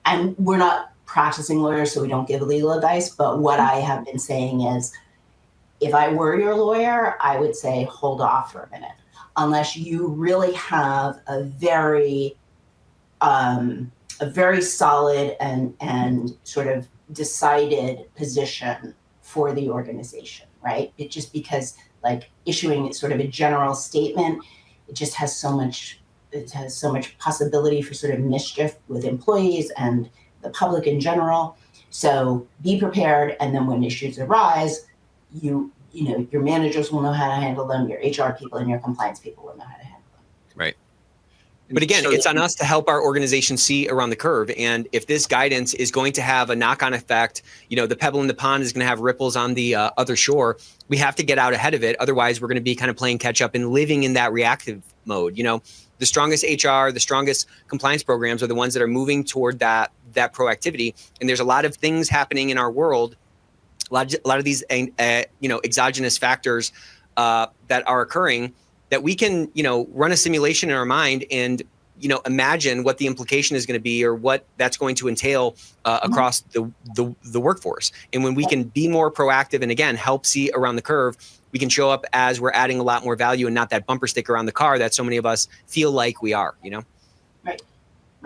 Speaker 4: And we're not practicing lawyers, so we don't give legal advice, but what I have been saying is, if I were your lawyer, I would say, hold off for a minute, unless you really have a very solid and sort of decided position for the organization, right? It just because like issuing sort of a general statement, it just has so much possibility for sort of mischief with employees and the public in general. So be prepared, and then when issues arise, your managers will know how to handle them, your HR people and your compliance people will know how to handle them.
Speaker 1: Right. But again, it's on us to help our organization see around the curve. And if this guidance is going to have a knock-on effect, the pebble in the pond is going to have ripples on the other shore. We have to get out ahead of it. Otherwise, we're going to be kind of playing catch up and living in that reactive mode. The strongest HR, the strongest compliance programs are the ones that are moving toward that proactivity. And there's a lot of things happening in our world, a lot of these exogenous factors that are occurring, that we can, run a simulation in our mind and, imagine what the implication is going to be or what that's going to entail across the workforce. And when we can be more proactive and, again, help see around the curve, we can show up as we're adding a lot more value and not that bumper sticker on the car that so many of us feel like we are,
Speaker 4: Right.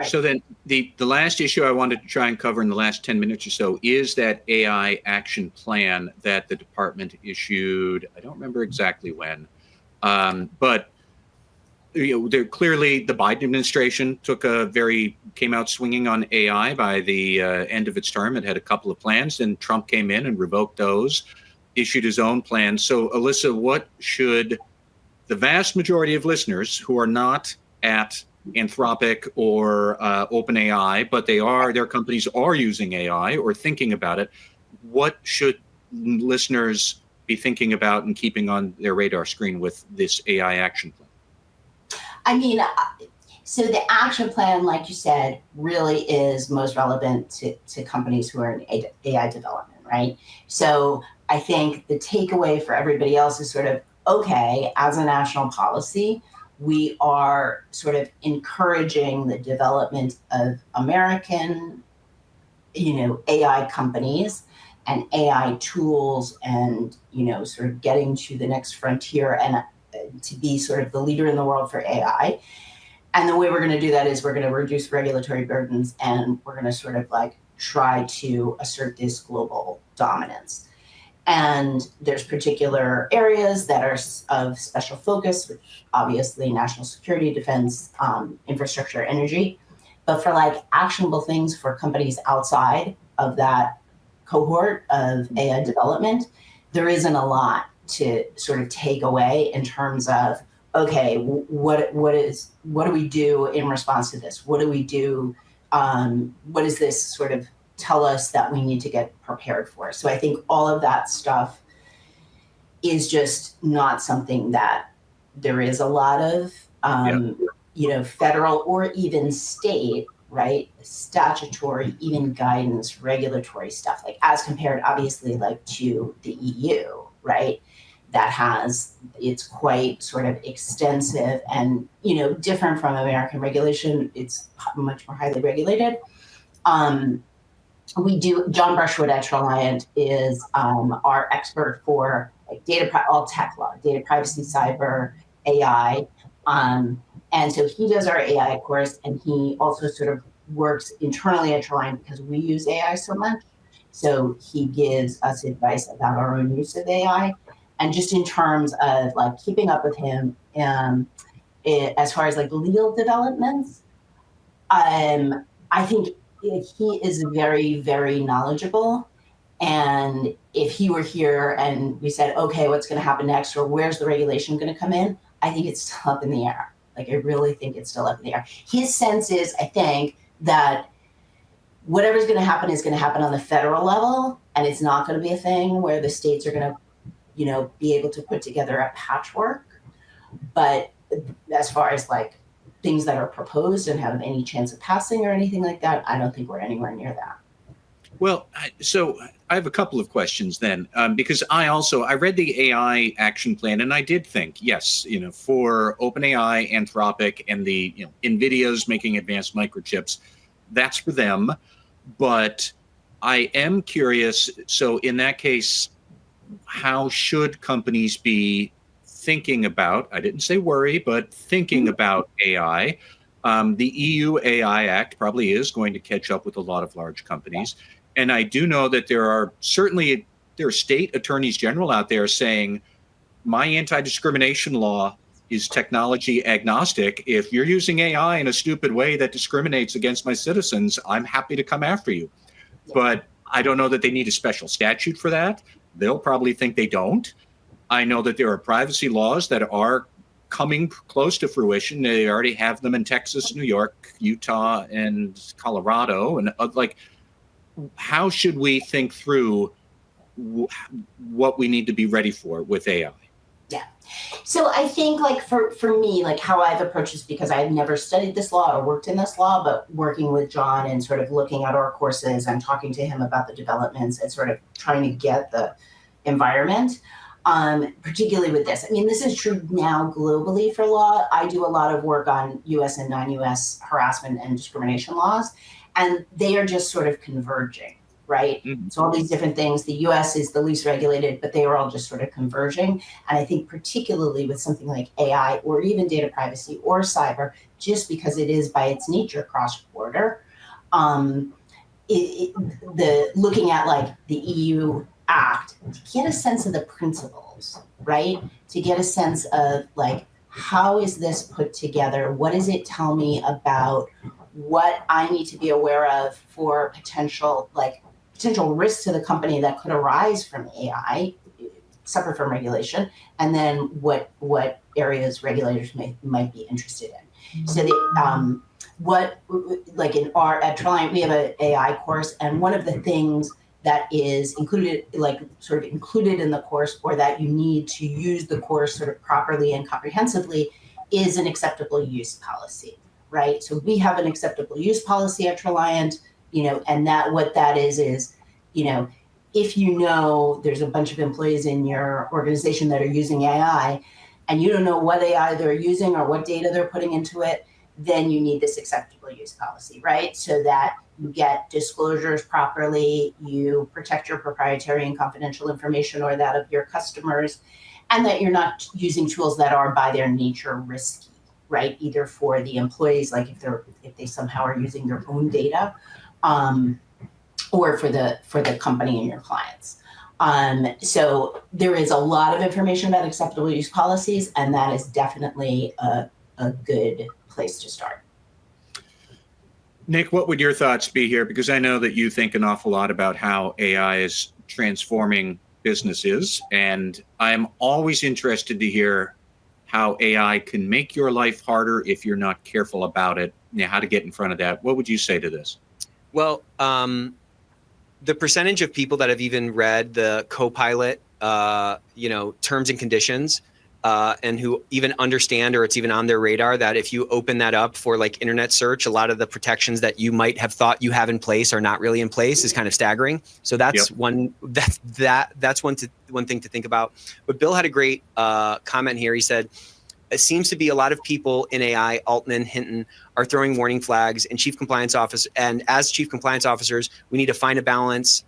Speaker 3: So then the last issue I wanted to try and cover in the last 10 minutes or so is that AI action plan that the department issued. I don't remember exactly when. But clearly the Biden administration came out swinging on AI by the end of its term. It had a couple of plans, and Trump came in and revoked those, issued his own plan. So, Alyssa, what should the vast majority of listeners who are not at Anthropic or OpenAI, but their companies are using AI or thinking about it, what should listeners be thinking about and keeping on their radar screen with this AI action plan?
Speaker 4: I mean, so the action plan, like you said, really is most relevant to companies who are in AI development, right? So I think the takeaway for everybody else is sort of, okay, as a national policy, we are sort of encouraging the development of American, AI companies and AI tools, and sort of getting to the next frontier and to be sort of the leader in the world for AI. And the way we're going to do that is we're going to reduce regulatory burdens, and we're going to sort of like try to assert this global dominance. And there's particular areas that are of special focus, which obviously national security, defense, infrastructure, energy. But for like actionable things for companies outside of that cohort of AI development, there isn't a lot to sort of take away in terms of, okay, what do we do in response to this? What do we do? What does this sort of tell us that we need to get prepared for? So I think all of that stuff is just not something that there is a lot of, federal or even state, right? Statutory, even guidance, regulatory stuff, like as compared obviously like to the EU, right? It's quite sort of extensive and, different from American regulation. It's much more highly regulated. John Brushwood at Treliant is our expert for all tech law, data privacy, cyber, AI. And so he does our AI course, and he also sort of works internally at Treliant because we use AI so much. So he gives us advice about our own use of AI. And just in terms of like keeping up with him, as far as like legal developments, I think he is very, very knowledgeable. And if he were here and we said, okay, what's going to happen next, or where's the regulation going to come in, I think it's still up in the air. Like, I really think it's still up in the air. His sense is, I think, that whatever's going to happen is going to happen on the federal level, and it's not going to be a thing where the states are going to, you know, be able to put together a patchwork. But as far as like things that are proposed and have any chance of passing or anything like that, I don't think we're anywhere near that.
Speaker 3: Well, so I have a couple of questions then, because I read the AI action plan, and I did think, yes, you know, for OpenAI, Anthropic, and the, you know, NVIDIA's making advanced microchips, that's for them. But I am curious. So in that case, how should companies be thinking about, I didn't say worry, but thinking about AI? The EU AI Act probably is going to catch up with a lot of large companies. And I do know that there are state attorneys general out there saying, my anti-discrimination law is technology agnostic. If you're using AI in a stupid way that discriminates against my citizens, I'm happy to come after you. But I don't know that they need a special statute for that. They'll probably think they don't. I know that there are privacy laws that are coming close to fruition. They already have them in Texas, New York, Utah, and Colorado. And like, how should we think through what we need to be ready for with AI?
Speaker 4: Yeah. So I think like for me, like how I've approached this, because I've never studied this law or worked in this law, but working with John and sort of looking at our courses and talking to him about the developments and sort of trying to get the environment, particularly with this. I mean, this is true now globally for law. I do a lot of work on US and non-US harassment and discrimination laws, and they are just sort of converging, right? Mm-hmm. So all these different things, the US is the least regulated, but they are all just sort of converging. And I think particularly with something like AI or even data privacy or cyber, just because it is by its nature cross-border, looking at like the EU Act to get a sense of the principles, right? To get a sense of like, how is this put together? What does it tell me about what I need to be aware of for potential risks to the company that could arise from AI, separate from regulation, and then what areas regulators might be interested in. So at Treliant, we have an AI course, and one of the things that is included in the course, or that you need to use the course sort of properly and comprehensively, is an acceptable use policy, right? So we have an acceptable use policy at Treliant, and what that is, if there's a bunch of employees in your organization that are using AI, and you don't know what AI they're using or what data they're putting into it, then you need this acceptable use policy, right? So that you get disclosures properly, you protect your proprietary and confidential information or that of your customers, and that you're not using tools that are by their nature risky, right? Either for the employees, like if they somehow are using their own data, or for the company and your clients. So there is a lot of information about acceptable use policies, and that is definitely a good place to start.
Speaker 3: Nick, what would your thoughts be here? Because I know that you think an awful lot about how AI is transforming businesses, and I'm always interested to hear how AI can make your life harder if you're not careful about it, how to get in front of that. What would you say to this?
Speaker 1: Well, the percentage of people that have even read the Copilot, terms and conditions, and who even understand, or it's even on their radar, that if you open that up for like internet search, a lot of the protections that you might have thought you have in place are not really in place, is kind of staggering. So that's one thing to think about. But Bill had a great comment here. He said, it seems to be a lot of people in AI, Altman, Hinton, are throwing warning flags, and as chief compliance officers, we need to find a balance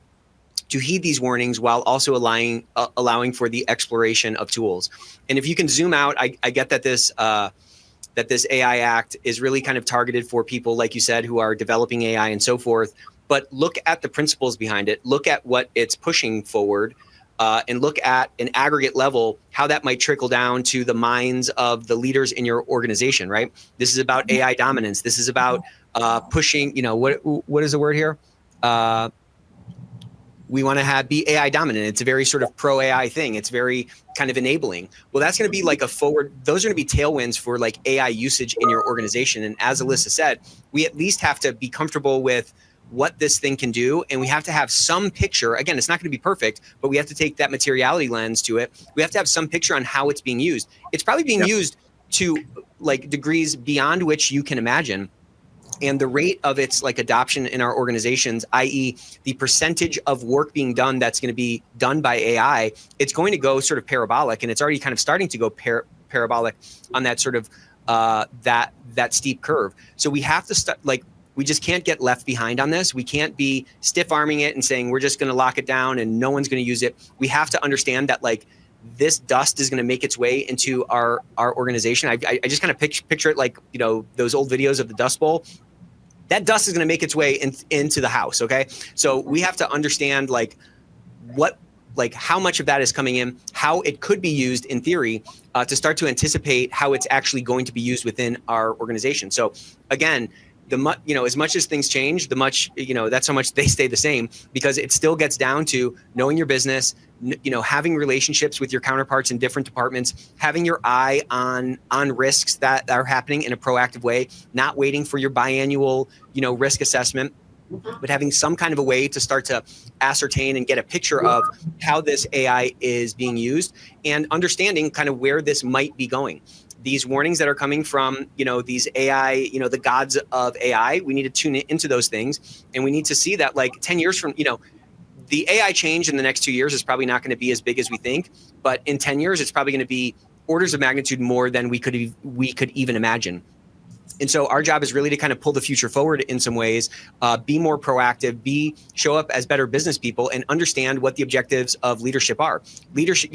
Speaker 1: to heed these warnings while also allowing for the exploration of tools. And if you can zoom out, I get that this AI Act is really kind of targeted for people, like you said, who are developing AI and so forth. But look at the principles behind it. Look at what it's pushing forward, and look at an aggregate level how that might trickle down to the minds of the leaders in your organization. Right? This is about AI dominance. This is about pushing. What is the word here? We want to be AI dominant. It's a very sort of pro AI thing. It's very kind of enabling. Well, that's going to be like a forward. Those are going to be tailwinds for like AI usage in your organization. And as Alyssa said, we at least have to be comfortable with what this thing can do. And we have to have some picture. Again, it's not going to be perfect, but we have to take that materiality lens to it. We have to have some picture on how it's being used. It's probably being used to like degrees beyond which you can imagine. And the rate of its like adoption in our organizations, i.e. the percentage of work being done that's going to be done by AI, it's going to go sort of parabolic, and it's already kind of starting to go parabolic on that sort of that steep curve. So we have to we just can't get left behind on this. We can't be stiff arming it and saying we're just going to lock it down and no one's going to use it. We have to understand that like this dust is going to make its way into our organization. I just kind of picture it like, those old videos of the Dust Bowl. That dust is going to make its way into the house. Okay. So we have to understand how much of that is coming in, how it could be used in theory, to start to anticipate how it's actually going to be used within our organization. So again, as much as things change, that's how much they stay the same, because it still gets down to knowing your business, having relationships with your counterparts in different departments, having your eye on risks that are happening in a proactive way, not waiting for your biannual, risk assessment, but having some kind of a way to start to ascertain and get a picture of how this AI is being used and understanding kind of where this might be going. These warnings that are coming from, these AI, the gods of AI, we need to tune into those things. And we need to see that like 10 years from, the AI change in the next 2 years is probably not going to be as big as we think. But in 10 years, it's probably going to be orders of magnitude more than we could even imagine. And so our job is really to kind of pull the future forward in some ways, be more proactive, show up as better business people and understand what the objectives of leadership are. Leadership,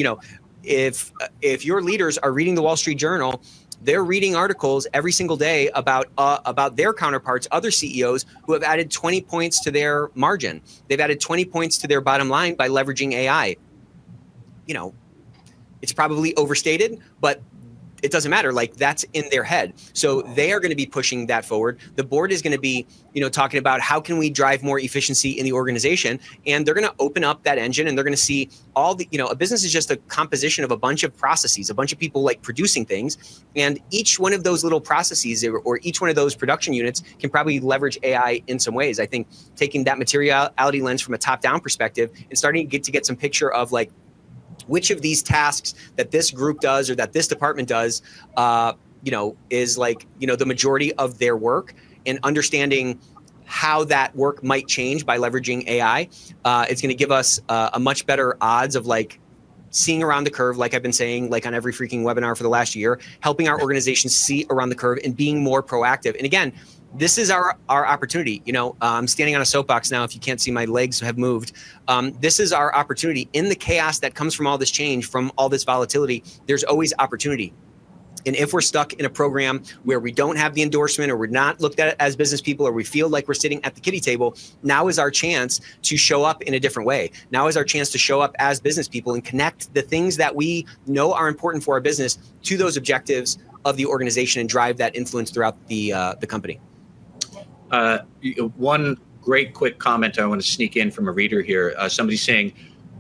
Speaker 1: if your leaders are reading the Wall Street Journal, they're reading articles every single day about their counterparts, other CEOs who have added 20 points to their margin. They've added 20 points to their bottom line by leveraging AI. It's probably overstated, but it doesn't matter. Like that's in their head. So they are going to be pushing that forward. The board is going to be, talking about how can we drive more efficiency in the organization. And they're going to open up that engine and they're going to see all the, a business is just a composition of a bunch of processes, a bunch of people like producing things. And each one of those little processes or each one of those production units can probably leverage AI in some ways. I think taking that materiality lens from a top-down perspective and starting to get some picture of like, which of these tasks that this group does or that this department does, is like, the majority of their work, and understanding how that work might change by leveraging AI. It's going to give us a much better odds of like seeing around the curve, like I've been saying, like on every freaking webinar for the last year, helping our organizations see around the curve and being more proactive. And again, this is our opportunity. I'm standing on a soapbox now. If you can't see, my legs have moved. This is our opportunity. In the chaos that comes from all this change, from all this volatility, there's always opportunity. And if we're stuck in a program where we don't have the endorsement, or we're not looked at as business people, or we feel like we're sitting at the kiddie table, now is our chance to show up in a different way. Now is our chance to show up as business people and connect the things that we know are important for our business to those objectives of the organization and drive that influence throughout the company.
Speaker 3: One great quick comment I want to sneak in from a reader here. Somebody's saying,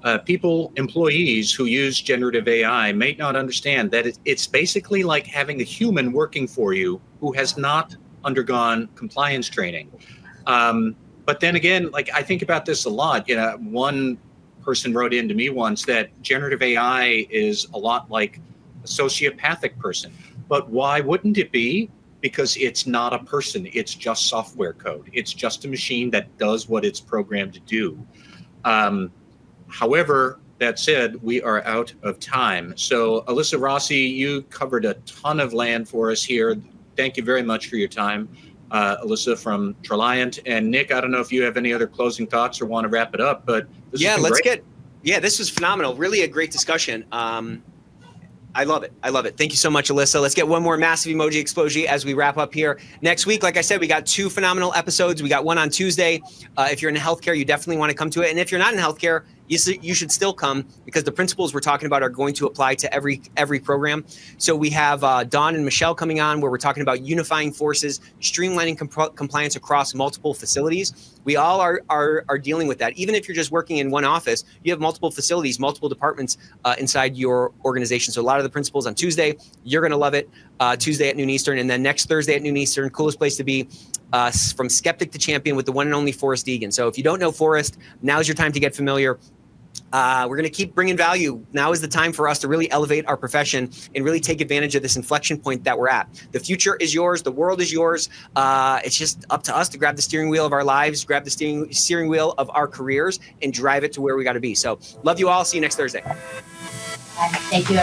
Speaker 3: employees who use generative AI may not understand that it's basically like having a human working for you who has not undergone compliance training. But then again, like I think about this a lot. One person wrote in to me once that generative AI is a lot like a sociopathic person. But why wouldn't it be? Because it's not a person, it's just software code. It's just a machine that does what it's programmed to do. However, that said, we are out of time. So Alyssa Rossi, you covered a ton of land for us here. Thank you very much for your time, Alyssa from Treliant. And Nick, I don't know if you have any other closing thoughts or want to wrap it up, but
Speaker 1: This was phenomenal. Really a great discussion. I love it. Thank you so much, Alyssa. Let's get one more massive emoji explosion as we wrap up here. Next week, like I said, we got 2 phenomenal episodes. We got one on Tuesday. If you're in healthcare, you definitely want to come to it. And if you're not in healthcare, you should still come, because the principles we're talking about are going to apply to every program. So we have Dawn and Michelle coming on, where we're talking about unifying forces, streamlining compliance across multiple facilities. We all are dealing with that. Even if you're just working in one office, you have multiple facilities, multiple departments inside your organization. So a lot of the principles on Tuesday, you're going to love it. Tuesday at noon Eastern, and then next Thursday at noon Eastern, coolest place to be. From skeptic to champion with the one and only Forrest Egan. So if you don't know Forrest, now's your time to get familiar. We're going to keep bringing value. Now is the time for us to really elevate our profession and really take advantage of this inflection point that we're at. The future is yours. The world is yours. It's just up to us to grab the steering wheel of our lives, grab the steering wheel of our careers, and drive it to where we got to be. So love you all. See you next Thursday.
Speaker 4: Thank you.